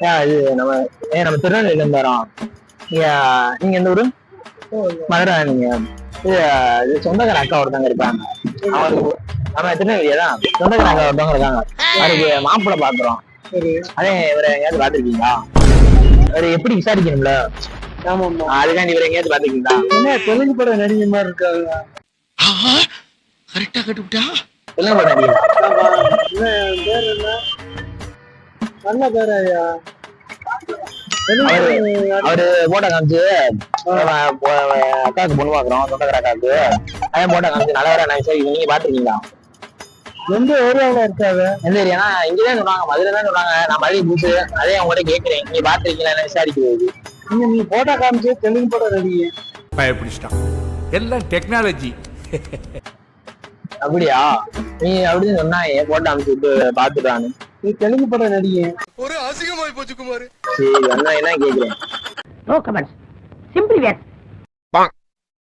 இது நம்ம திருநெல்வேலியில இருந்து வரோம். நீங்க எந்த ஊரு? மதுரை. நீங்க இது சொந்தக்கார அக்கா ஒருத்தவங்க இருக்காங்க. அவருக்கு நம்ம திருநெல்வேலியா தான் சொந்தக்கார அக்கா ஒருத்தவங்க இருக்காங்க. அவருக்கு மாப்பிள்ளை பாக்குறோம். அதே இவரை எங்கேயாவது பாத்துருக்கீங்களா? இவரை எப்படி விசாரிக்கணும்ல? அதுக்காண்டி இவரை எங்கேயாவது பாத்துருக்கீங்களா? என்ன தெலுங்கு பட நடிகை மாதிரி இருக்காங்க. கரெக்டா கட்டுப்பிட்டா. தெலுங்கு பட நடிகை பேர் என்ன? நல்ல பேர் ஐயா. அவரு போட்டோ காமிச்சு அக்காவுக்கு பொண்ணு பாக்குறோம், சொந்தக்கார அக்காவுக்கு. அதே போட்டோ காமிச்சு நல்லவரா நான் சரி நீங்க பாத்துருக்கீங்களா? எந்த ஏரியாவில இருக்காது? எந்த ஏரியானா இங்கதான் சொல்றாங்க, மதுரை தான் சொல்றாங்க. நான் மதுரை பூசு. அதே அவங்கள்ட்ட கேட்கிறேன், நீங்க பாத்துருக்கீங்களா என்ன விசாரிக்கிறது. நீ போட்டோ காமிச்சு தெலுங்கு படம் நடிகை பயப்பிடிச்சிட்டான். எல்லாம் டெக்னாலஜி. அப்படியா? நீ அப்படின்னு சொன்னா போட்டோ காமிச்சு விட்டு பாத்துட்டான்னு. நீ தெலுங்கு படம் நடிகை. ஒரு அசிங்கமாய் போச்சு குமார். சரி என்ன கேக்குறேன். No comments. Simply yes.